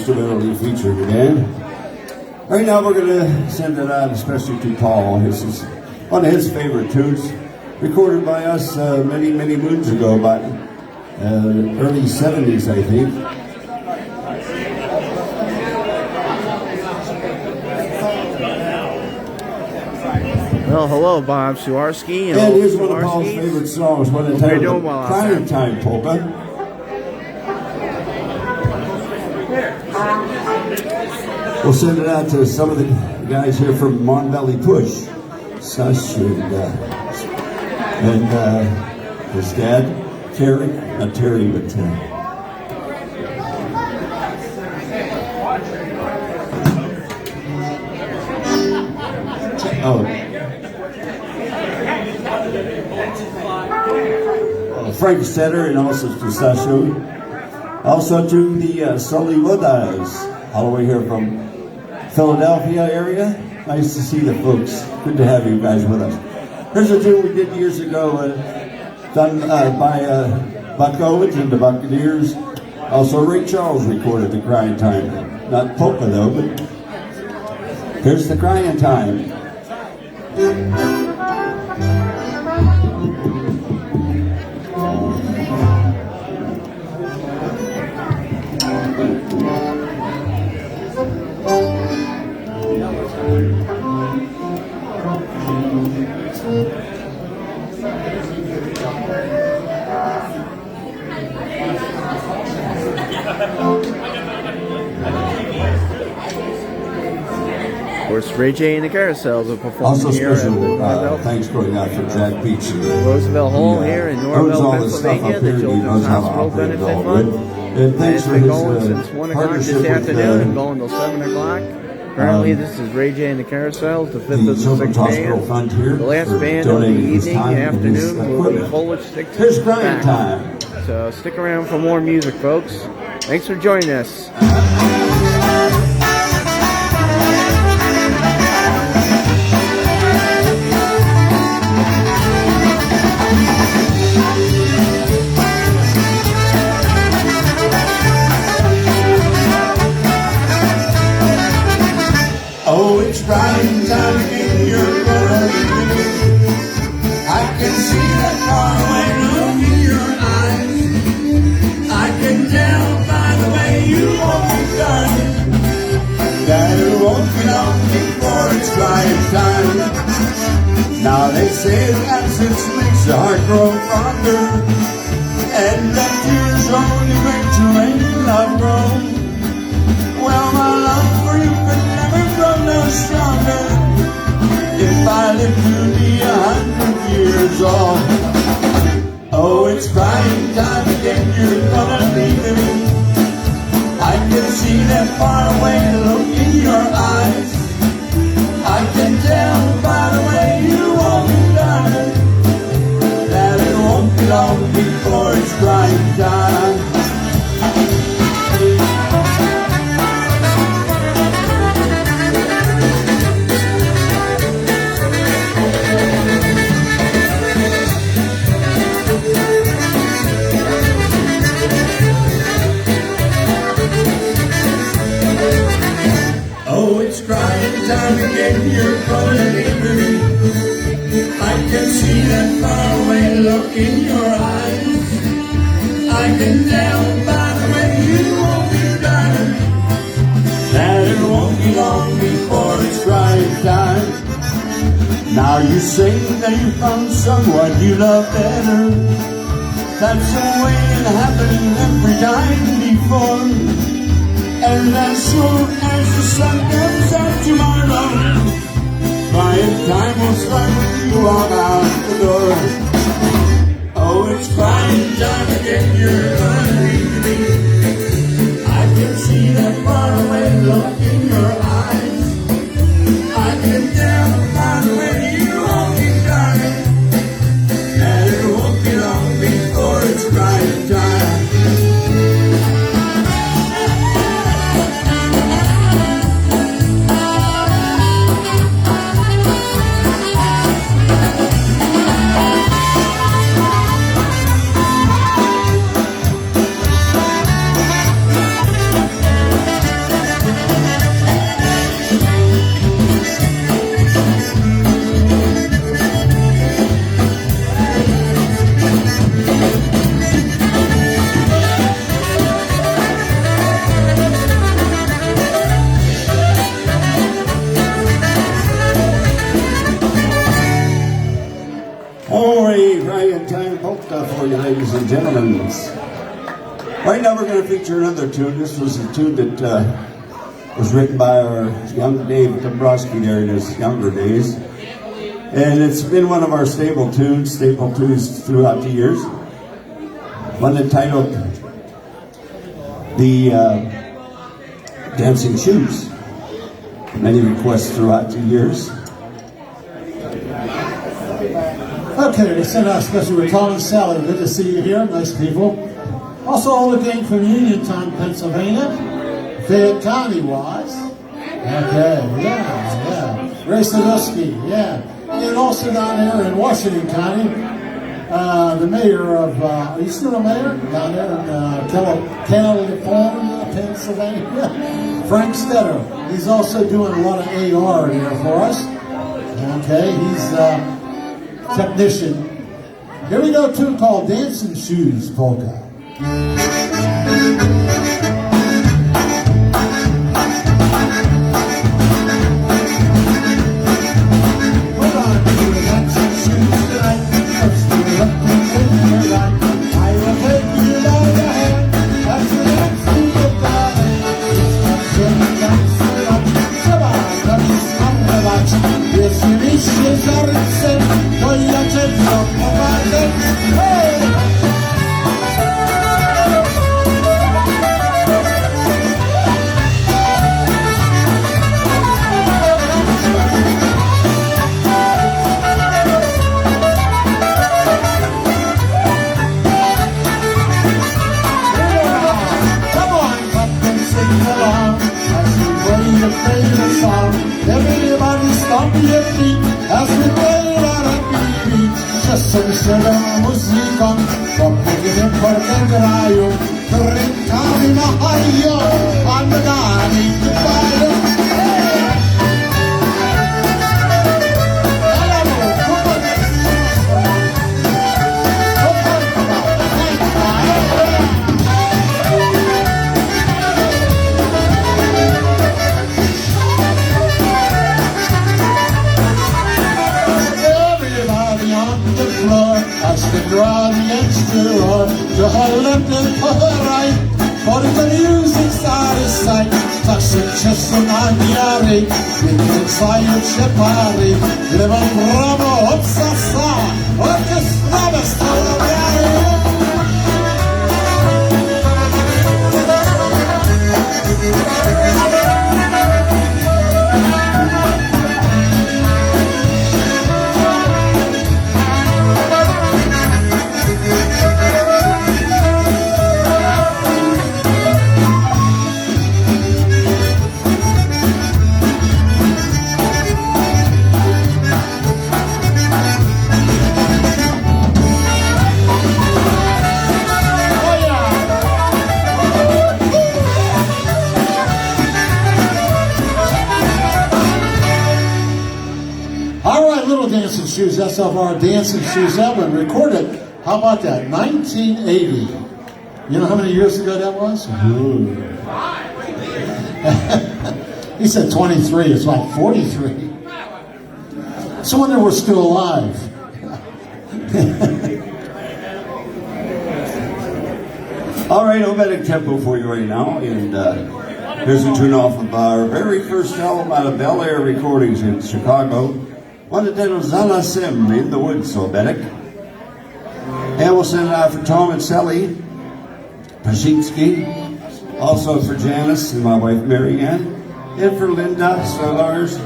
instrumentally featured today. Right now we're going to send it out especially to Paul. This is one of his favorite tunes, recorded by us many moons ago, about early 70s, I think. Well, hello, Bob Suarski. And here's one of Paul's favorite songs, one entitled Crying Time Polka. We'll send it out to some of the guys here from Mon Valley Push. Sush and his dad, Terry, not Terry, but Frank Setter, and also to Sashu. Also to the Sully Wodas, all the way here from Philadelphia area. Nice to see the folks. Good to have you guys with us. Here's a tune we did years ago, done by Buck Owens and the Buccaneers. Also Ray Charles recorded the Crying Time. Not polka though, but here's the Crying Time. Of course, Ray J and the Carousels are performing also here special thanks going out for Jack Beach. Roosevelt Hall here in Norville, Pennsylvania, the Children's Hospital Benefit Fund. And thanks for been his going since 1 o'clock this afternoon and going till 7 o'clock. Currently, this is Ray J and the Carousels, the 5th of the 6th band. The last band of the evening, afternoon, will be Polish Sticks. Here's Crying Time. So stick around for more music, folks. Thanks for joining us. Oh, it's crying time again, you're gonna leave me. I can see that far away look in your eyes. I can tell by the way you hold me, darling, that it won't be long before it's crying time. Now they say that absence makes the heart grow fonder, and that tears only make to make love grow. Well, my love for you could never grow no stronger if I lived to be 100 years old. Oh, it's crying time again, you're gonna leave me. I can see that faraway look in your eyes. I can tell by the way you hold me, darling, that it won't be long before it's crying time. Oh, it's crying time again, you're gonna leave me. I can see that faraway look in your eyes. I can tell by the way you hold me, darling, that it won't be long before it's crying time. Now you say that you found someone you love better. That's the way it happened every time before. And as soon as the sun comes out tomorrow, crying time will start when you walk out the door. Oh, it's crying time again, you're gonna leave me. I can see that faraway look in your eyes. I can tell by the way you hold me, darling, that it won't be long before it's crying time. for you, ladies and gentlemen. Right now we're going to feature another tune. This was a tune that was written by our young Dave Dombrowski there in his younger days. And it's been one of our staple tunes throughout the years. One entitled The Dancing Shoes. Many requests throughout the years. Okay, we send out special with Tom and Sally. Good to see you here. Nice people. Also, all the gang from Uniontown, Pennsylvania. Fayette County was. Okay, yeah. Ray Sadowski, yeah. And also down there in Washington County, the mayor of, are you still a mayor? Down there in California, Pennsylvania. Frank Stetter. He's also doing a lot of AR here for us. Okay, he's technician. Here we go, tune called Dancing Shoes Polka. Everybody stomp your feet as we play out a beat. Just so será música, porque porque graio, brincando na raio, andando de baile. Draw the extra rod to her left and to her right. For the music out of sight, touch the chest and on the alley. We can fly your chipari. Live on Bravo, Hopsasa, Orchestra, Story. Dancing Shoes, that's off our Dancing Shoes album, recorded, how about that, 1980. You know how many years ago that was? He said 23, it's like 43. So wonder we're still alive. All right, Obetic tempo for you right now, and here's a tune off of our very first album out of Bel Air Recordings in Chicago. One entitled Zala Sim in the Woods, Obetic. And we'll send it out for Tom and Sally Paszynski, also for Janice and my wife Mary Ann, and for Linda Solars.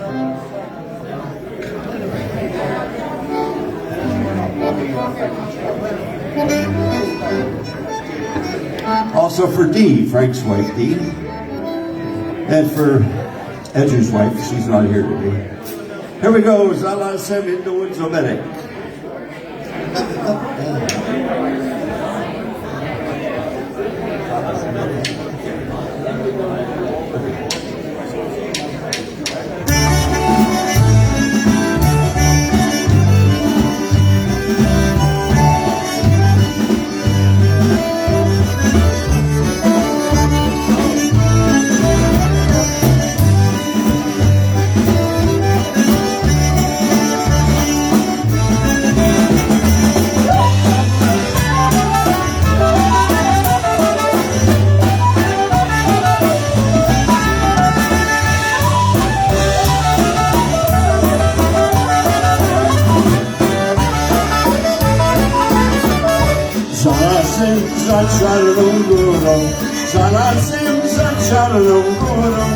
Also for Dee, Frank's wife Dee, and for Edger's wife, she's not here today. Here we go, Zala Sim in the Woods, Obetic. Znalazłem za czarną górą, znalazłem za czarną górą.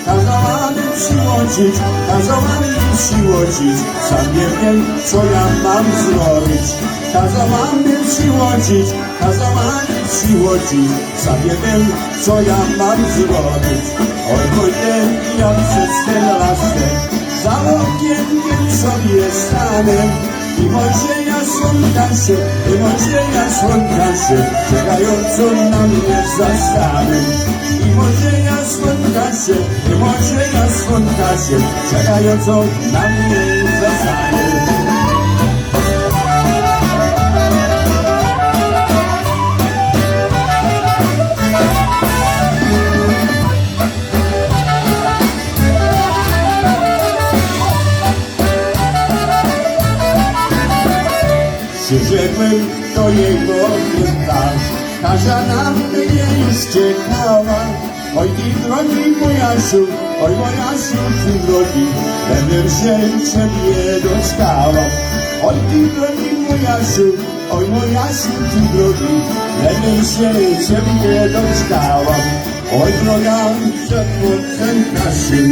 Kazała mi przyłączyć, kazała mi przyłączyć. Sam nie wiem, co ja mam zrobić. Kazała mi przyłączyć, kazała mi przyłączyć. Sam nie wiem, co ja mam zrobić. Oj, boję, ja przez ten lasek za okienkiem sobie stanę. I może ja słonka się, czekającą na mnie zastanę. I może ja słonka się, czekającą na mnie zastanę. Przyrzekłem do jego pięta, Kasia na mnie już czekała. Oj ty drogi Mojasiu, oj Mojasiu ty drogi, będę się ciebie doczkała. Oj ty drogi Mojasiu, oj Mojasiu ty drogi, będę się ciebie doczkała. Oj droga przetwórcem Kasiu,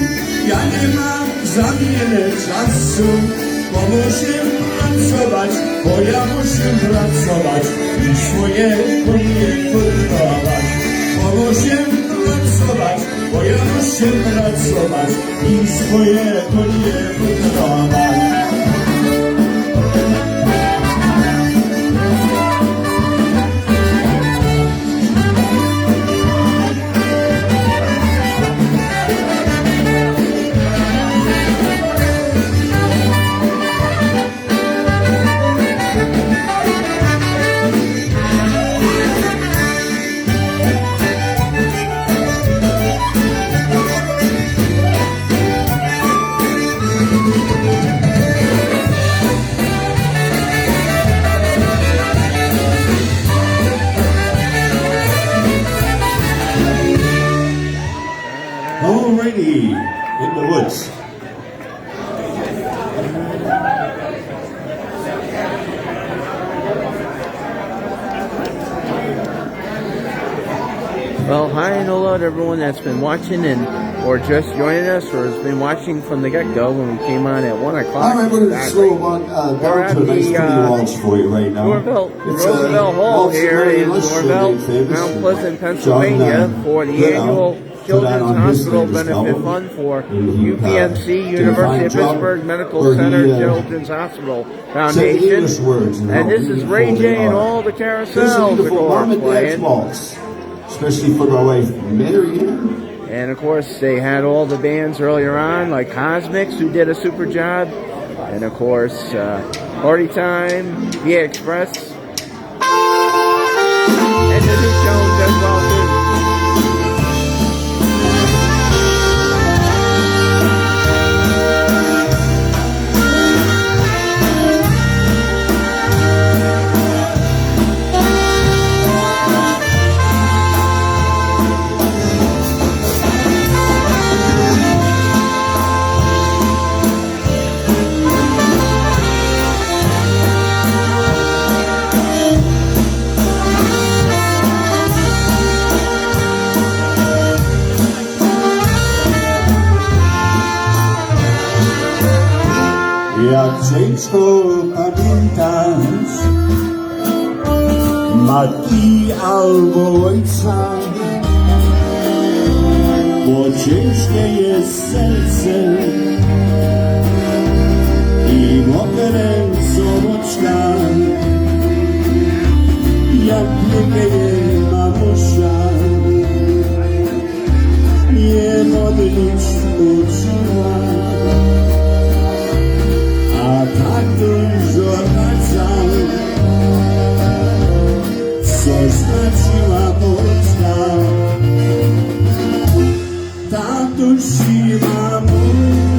ja nie mam za wiele czasu. Muszę pracować, bo ja muszę pracować i swoje konie kultywować. Muszę pracować, bo ja muszę pracować i swoje konie kultywować. Alrighty, in the woods. Well, hi and hello to everyone that's been watching or just joining us or has been watching from the get-go when we came on at 1 o'clock. All right, we're going to slow down to a nice pretty waltz for you right now. Roosevelt Hall here in Roosevelt, Mount Pleasant, Pennsylvania for the annual Children's Hospital Benefit Fund for UPMC, University of Pittsburgh Medical Center Children's Hospital Foundation. And this is Ray J and all the Carousels, of course, playing. Especially for my wife, Mary. And of course, they had all the bands earlier on, like Cosmics, who did a super job. And of course, Party Time, The Express. And the new Jones as well, too. Jak ciężko pamiętasz matki albo ojca, bo ciężkie jest serce i mokre są oczka. Jak nie wieje mamusia, nie modlić uczyła. A tak dużo nadział, co znaczyła Polska. Tatuś i mamusia.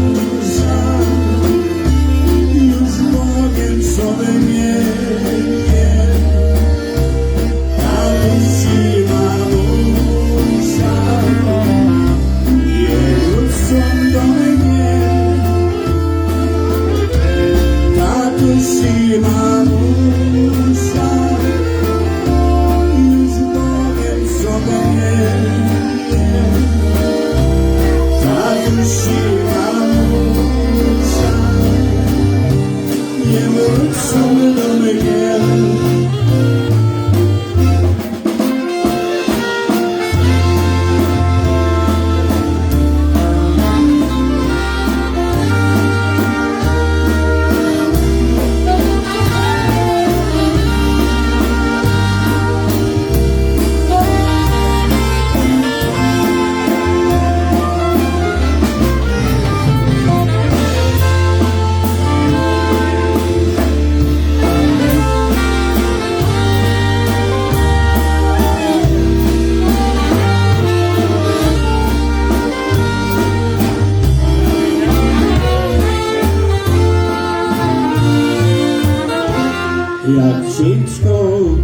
Jak ciężko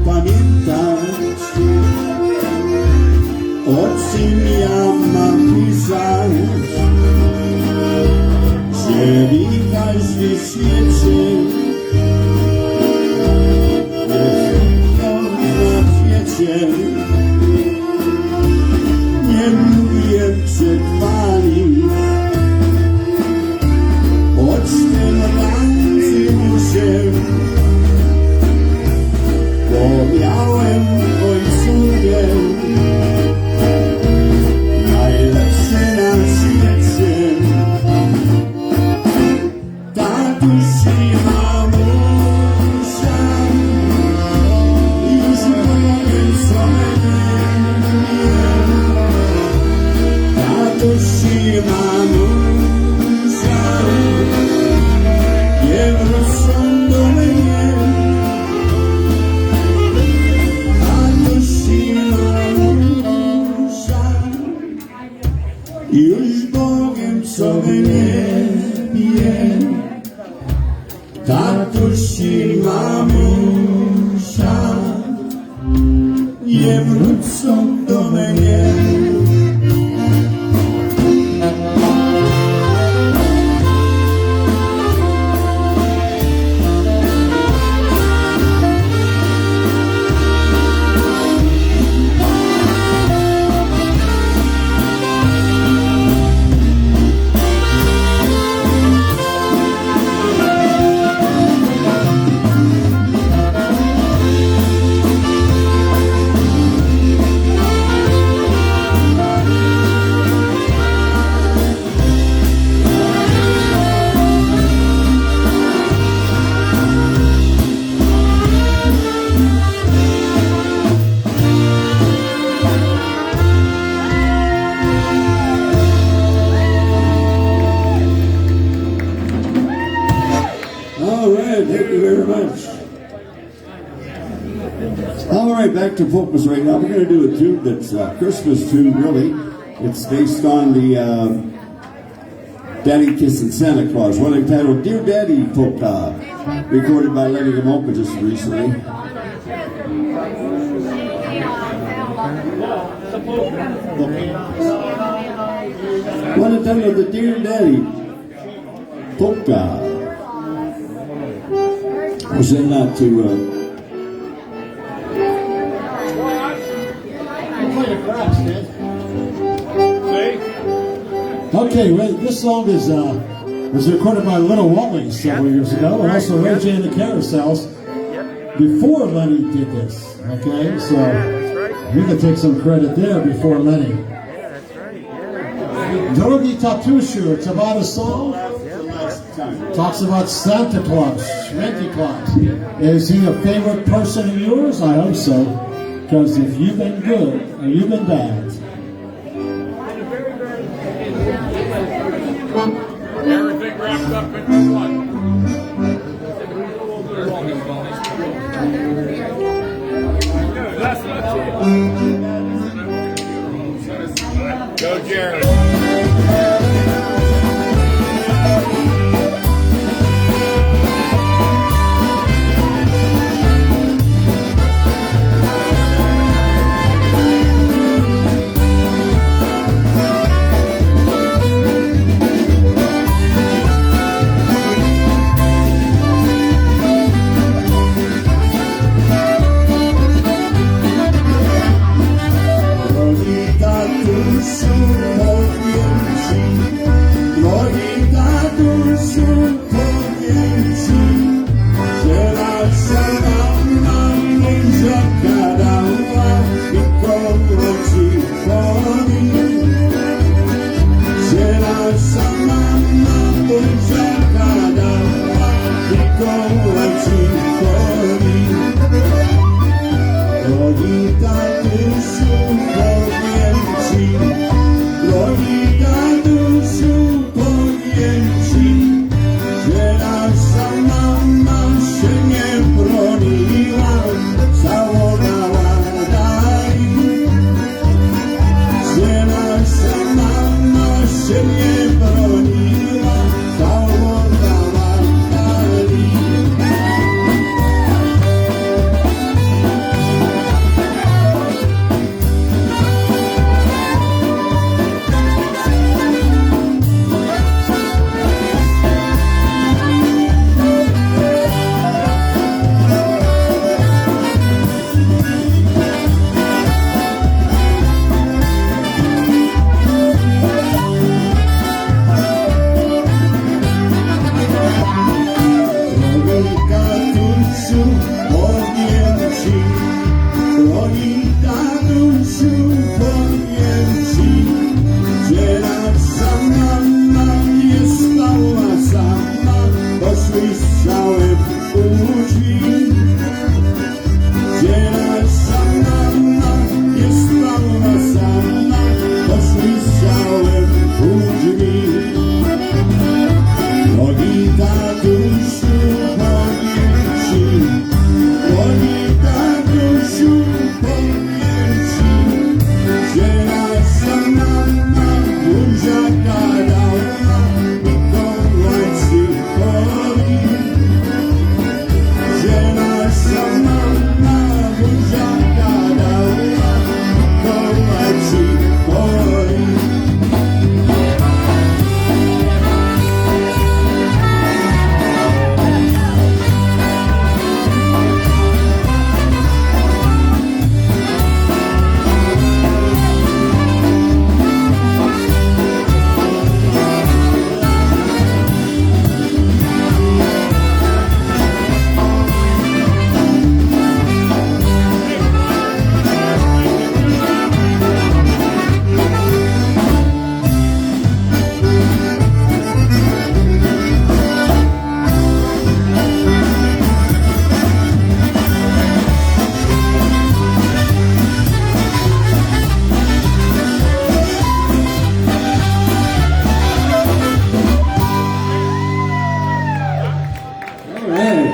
pamiętać, o czym ja mam pisać, jeżeli każdy w świecie jest to na świecie. Nie mówię przed wami, choć ten razy muszę, bo miałem ojcówkę najlepsze na świecie. Tatuś i mamusia już mogę sobie nie. Tatuś i mamusia nie wrócą do mnie. Tatuś i mamusia już Bogiem sobie nie bije. Tatuś i mamusia nie wrócą do mnie. Thank you very much. All right, back to focus right now. We're going to do a tune that's a Christmas tune, really. It's based on the Daddy Kissing Santa Claus, one entitled Dear Daddy Polka, recorded by Lenny Gamoka just recently. One entitled the Dear Daddy Polka. I was in that to Okay, well, this song is was recorded by Little Wally several years ago, and also Ray J and the Carousels before Lenny did this. Okay, so we can take some credit there before Lenny. Drogi Tatushu, it's about a song. Talks about Santa Claus, Santa Claus. Is he a favorite person of yours? I hope so, because if you've been good or you've been bad. Everything wrapped up in one. That's not it. Go, Jared. słyszałem u drzwi, gdzie nasza mama jest mała sama, to słyszałem u drzwi. Drogi tatusiu, powiem ci, drogi tatusiu, powiem ci, że nasza mama buziaka dała, Mikołaj przychodzi. Że nasza mama buziaka dała, Mikołaj przychodzi.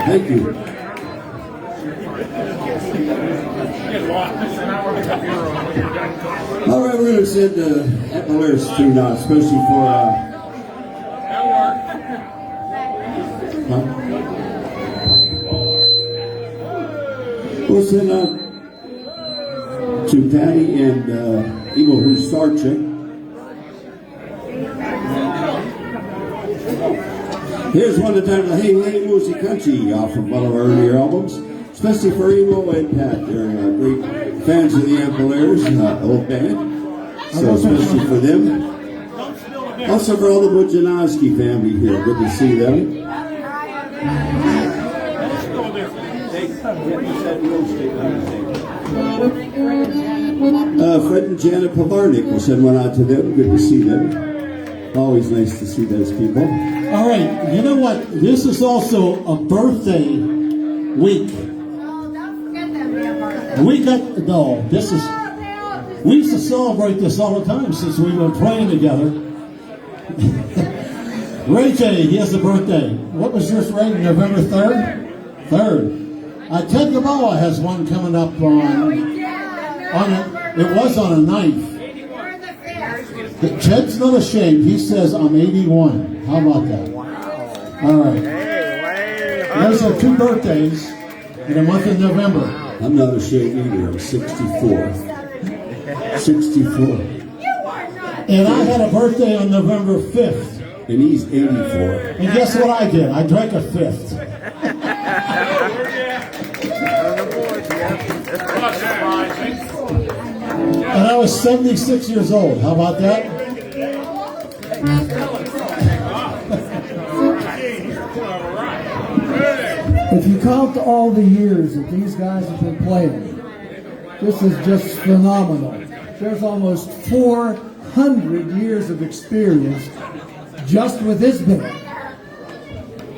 Thank you. All right, we're going to send Appalachians to now, especially for. We'll send out to Patty and Eagle Husarchik. Here's one of the times, Hey Hey Musikanchi, off of one of our earlier albums, especially for Emo and Pat. They're great fans of the Ampalaires, old band, so especially for them. Also for all the Bujanowski family here, good to see them. Fred and Janet Pavarnik, we'll send one out to them, good to see them. Always nice to see those people. All right, you know what? This is also a birthday week. Oh, don't forget that be a birthday. We used to celebrate this all the time since we've been playing together. Ray J, he has a birthday. What was yours, Ray? November 3rd? 3rd. Ted Gabawa has one coming up it was on a 9th. Ted's not ashamed. He says, I'm 81. How about that? Wow. All right. Those are 2 birthdays in a month of November. I'm not ashamed either. I'm 64. 64. And I had a birthday on November 5th. And he's 84. And guess what I did? I drank a 5th. And I was 76 years old. How about that? If you count all the years that these guys have been playing, this is just phenomenal. There's almost 400 years of experience just with this band.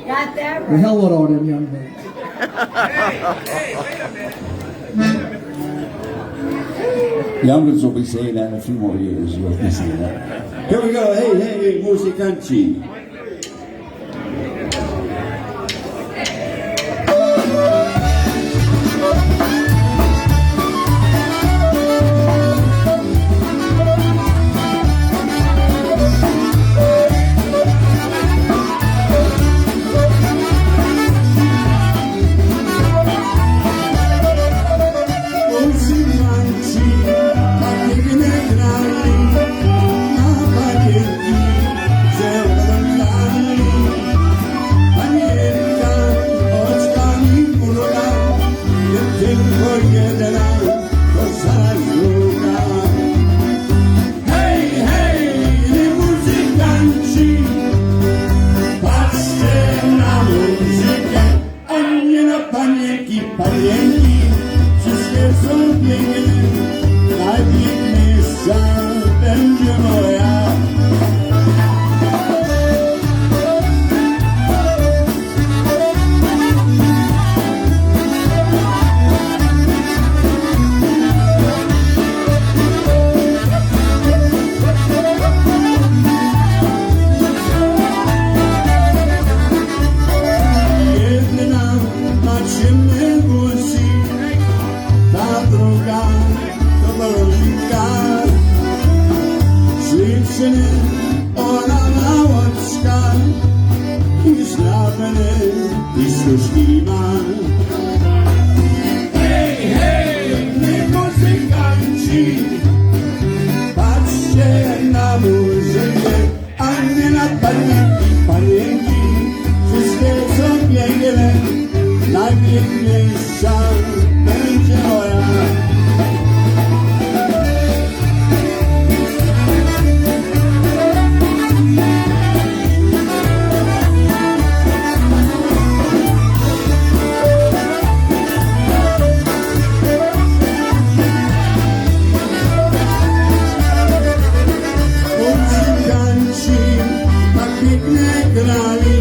Got that The right. hell with all them young men. Hey, wait a minute. Youngins will be saying that in a few more years. You'll be saying that. Here we go. Hey, hey, Musikanchi. Musikanchi, mene i sluškima. Hej, hej, mi muzykanci, patrzcie na muzykę, a nie na panienki, wszystkie są piękne, najpiękniejsza będzie moja. Grali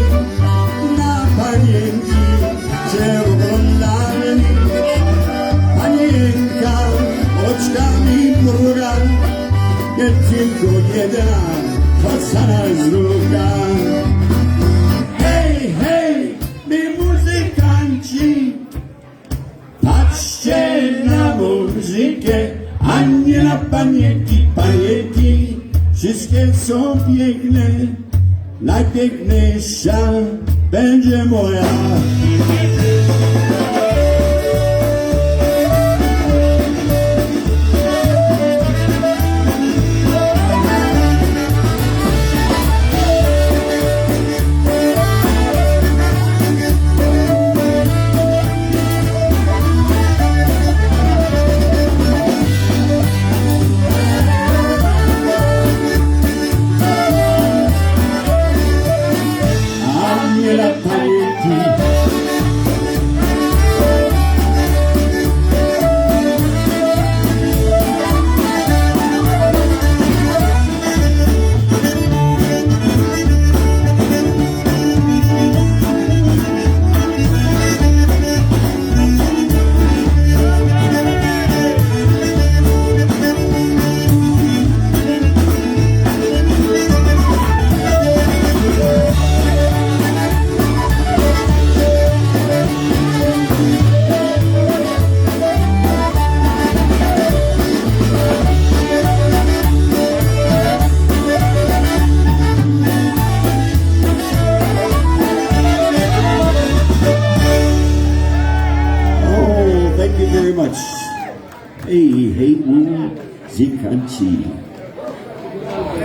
na panienki, się oglądali. Panienka oczkami mruga, nie tylko jedna, posana z druga. Hej, hej, my muzykanci, patrzcie na muzykę, a nie na panienki, panienki, wszystkie są piękne. Najpiękniejsza będzie moja.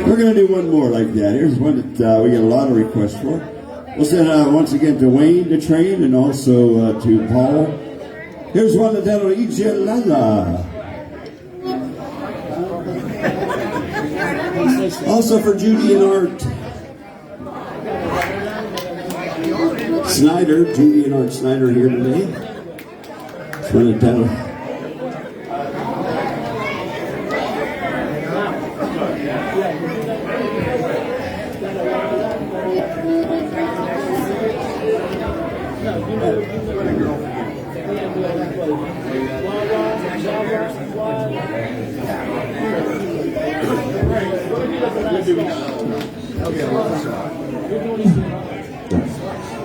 We're going to do one more like that. Here's one that we get a lot of requests for. We'll send once again to Wayne the Train and also to Paul. Here's one that that'll eat you lala. Also for Judy and Art Snyder, Judy and Art Snyder here today. It's one that that'll.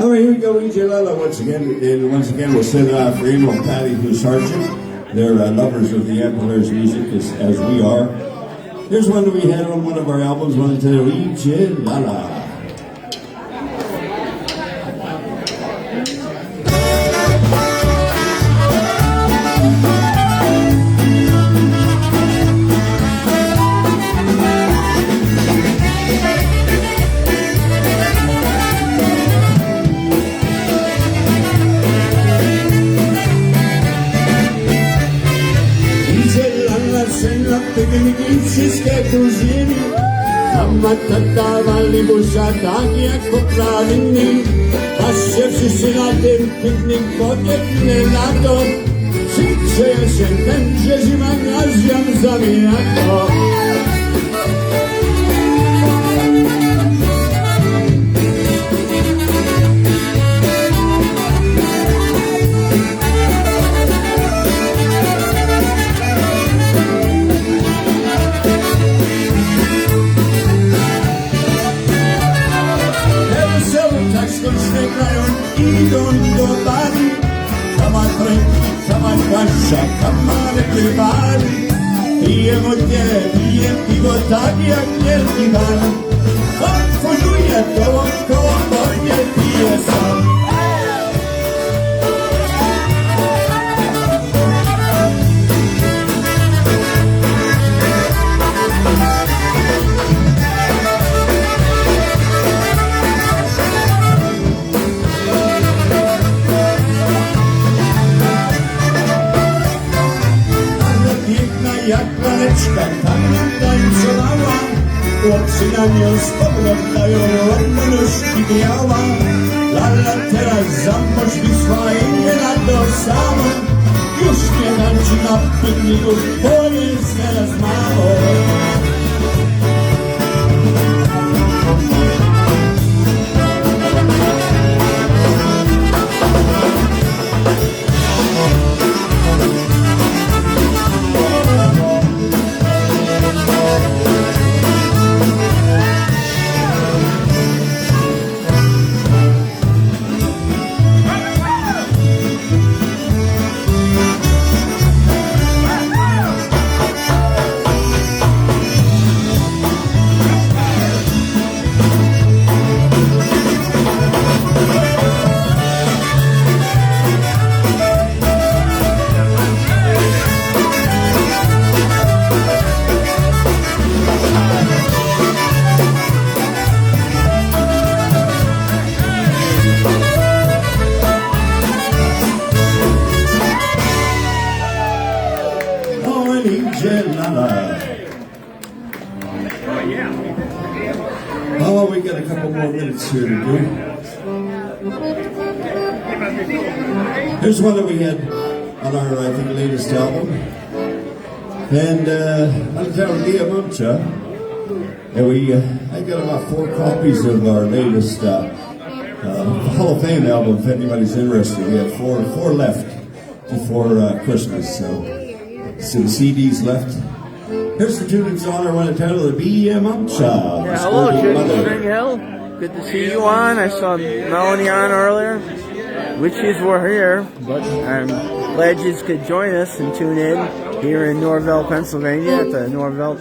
All right, here we go, E.J. Lala once again, and once again we'll send for Emil and Patty who's Sargent. They're lovers of the Ampler's music as we are. Here's one that we had on one of our albums, one entitled E.J. Lala. Wszystkie kuziny, amattatawali buziataki jako prawinni. Patrzcie wszyscy na ten piknik, powieknie lato. Szybsze jesień, będzie zima, nazwiam zamiato. Idą do bali, kaman prędki, kaman pasza, kaman krywali. Pijem od nie, pijem piwo tak jak wielki pan. On fuzuje koło, bo nie pije sam. años poglądają szkiby jała. Lala teraz zamąż Wisła i nie lado sama. Już nie tańczy na pylniku, bo jest teraz mało. Oh, we got a couple more minutes here to do. Here's one that we had on our, I think, latest album. And I'll tell you, Mumcha. And I got about 4 copies of our latest Hall of Fame album, if anybody's interested. We have four left before Christmas, so some CDs left. Here's the tune that's on our one title, the Mumcha. Yeah, hello, Judy String Hill. Good to see you on. I saw Melanie on earlier. Witches were here, but I'm glad you could join us and tune in here in Norvell, Pennsylvania at the Norvell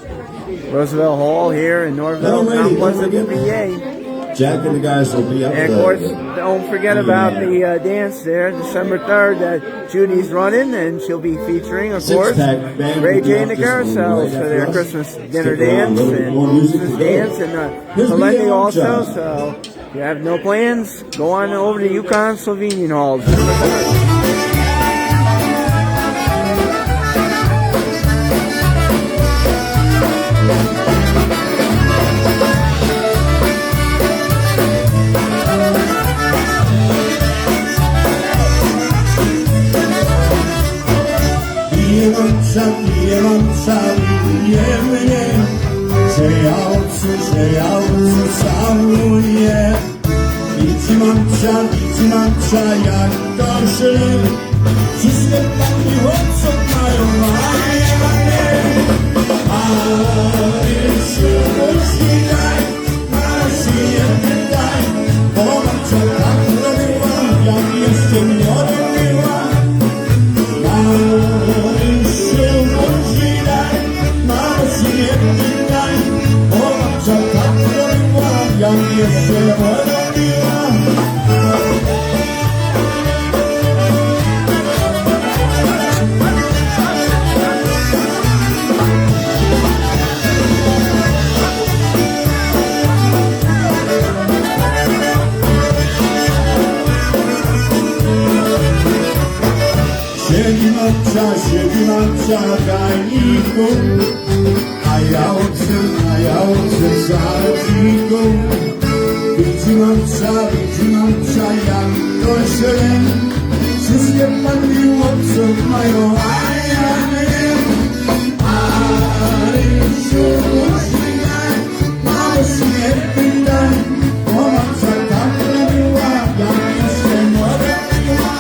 Roosevelt Hall here in Norvell, Mount Pleasant, PA. Jack and the guys will be up there. And of course, don't forget about the dance there, December 3rd, that Judy's running, and she'll be featuring, of course, Ray J and the Carousels for their Christmas dinner dance and Christmas dance, and Plenty also. So if you have no plans, go on over to Yukon Slovenian Hall. Nie mam całuję mnie, że ja całuję. Widzę mamcia, jak to żyje. Wszystkie pani chłopców mają maje. Ale się rozwijaj, się pytaj, bo mamcia tak robiła, jak jeszcze nie robiła. Siedzi mamcia w gajniku, a ja oczy w sadziku. Widzi mamcia, jak to się wszystkie pani chłopców mają, a ja nie. Ale się rozwijaj, mało się pytaj, bo mamcia tak robiła, jak jeszcze młoda była.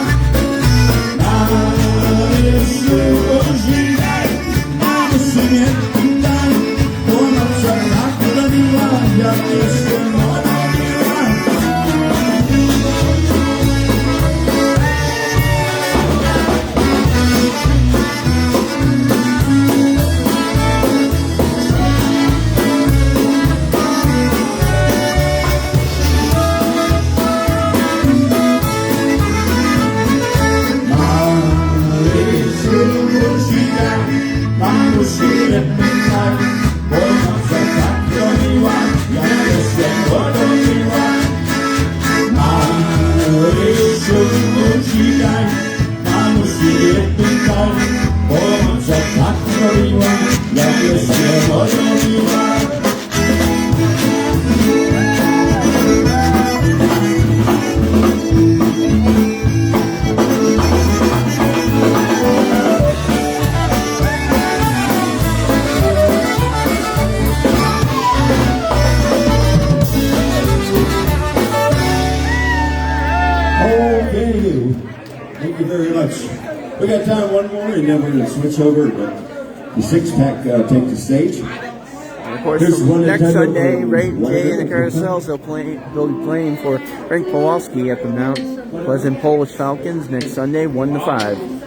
Okay, thank you very much. We got time one more, and then we're going to switch over to the six-pack take the stage. And of course, next Sunday, Ray J and the Carousels, they'll be playing for Frank Pawlowski at the Mount Pleasant Polish Falcons next Sunday, 1 to 5.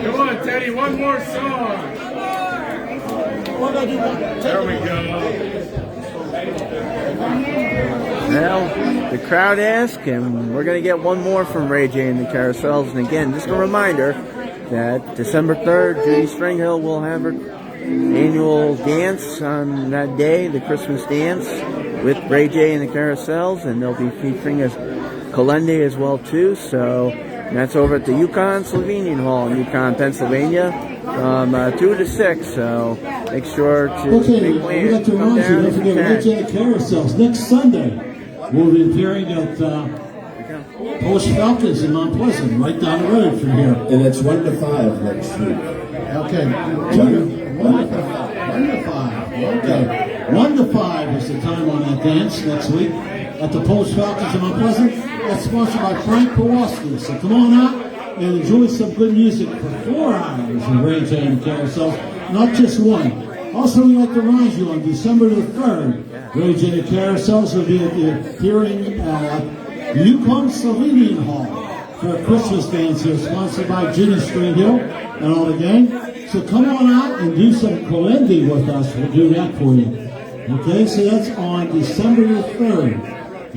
Come on, Teddy, one more song. There we go. Well, the crowd asked, and we're going to get one more from Ray J and the Carousels. And again, just a reminder that December 3rd, Judy Stringhill will have her annual dance on that day, the Christmas dance, with Ray J and the Carousels, and they'll be featuring a Kalende as well too. So that's over at the Yukon Slovenian Hall in Yukon, Pennsylvania, from 2 to 6. So make sure to make plans to come down Don't if you forget Ray J can. and the Carousels. Next Sunday, we'll be appearing at Polish Falcons in Mount Pleasant, right down the road from here. And it's 1 to 5 next week. Okay. 1 to 5. Okay. 1 to 5 is the time on that dance next week at the Polish Falcons in Mount Pleasant. That's sponsored by Frank Pawlowski. So come on out, and enjoy some good music for 4 hours of Ray J and Carousels, not just one. Also, we'd like to remind you on December the 3rd, Ray J and Carousels will be at the hearing Yukon Slovenian Hall for a Christmas dance here, sponsored by Ginny Streethill and all the gang. So come on out and do some kolendy with us. We'll do that for you. Okay, so that's on December the 3rd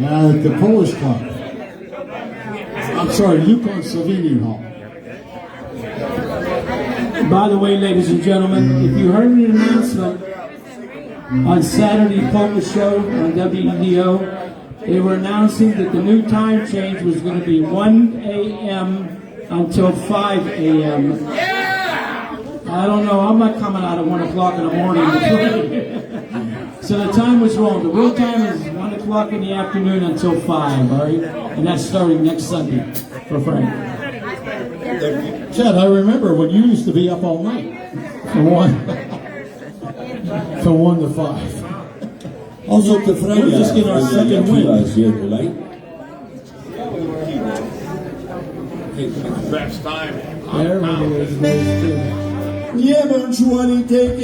at the Polish Club. I'm sorry, Yukon Slovenian Hall. By the way, ladies and gentlemen, if you heard an announcement on Saturday Polka Show on WEDO, they were announcing that the new time change was going to be 1 a.m. until 5 a.m. I don't know, I'm not coming out at 1 o'clock in the morning. So the time was wrong. The real time is 1 o'clock in the afternoon until 5, all right? And that's starting next Sunday for Frank. Chad, I remember when you used to be up all night from 1 to 5. Also to Freya, We're just getting our second win. Here tonight. Best time. Everybody is those two. Nie bądź łonitek,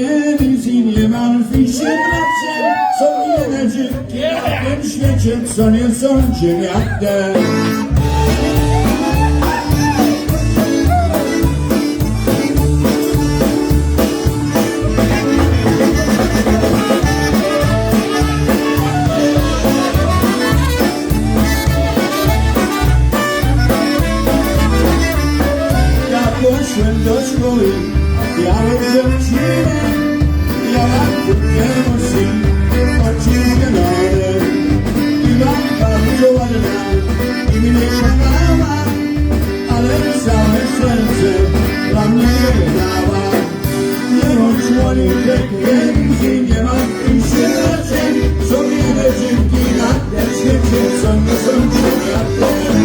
nie mam fisie pracy, są inne dziwki na tym świecie, co nie są dziewiate. Poszłem do szkoły, białe dziewczyny, miałam krótkie nosy, oczy zielone. I mam bardzo ładna i mnie kochała, ale całe serce dla mnie wydała. Nie bądź łonitek, więcej nie mam w tym się raczej. Są inne dziewki na tym świecie, co nie są dziewiatem.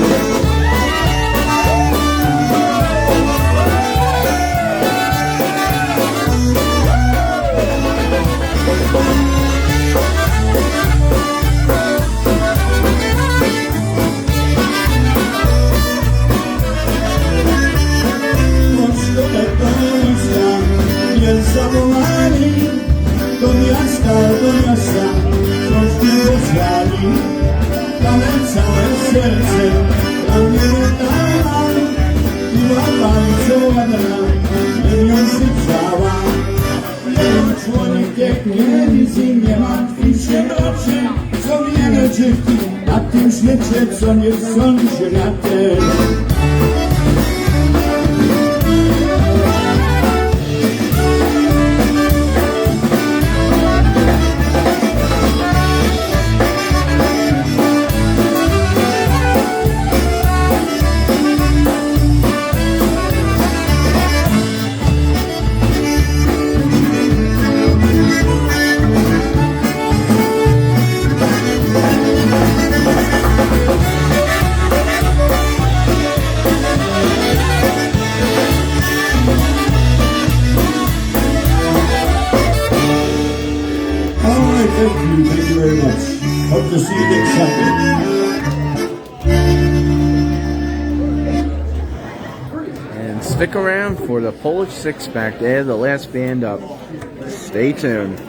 Zawołali do miasta, wciąż nie wezwali, ale całe serce dla mnie wydała. Była bardzo ładna, ją życzała. Jeden człowiek pięknie, nic im nie martwi się oczy. Są wiele dziewki na tym świecie, co nie są żeniatem. Thank you very much. Hope to see you next Sunday. And stick around for the Polish six-pack. They're the last band up. Stay tuned.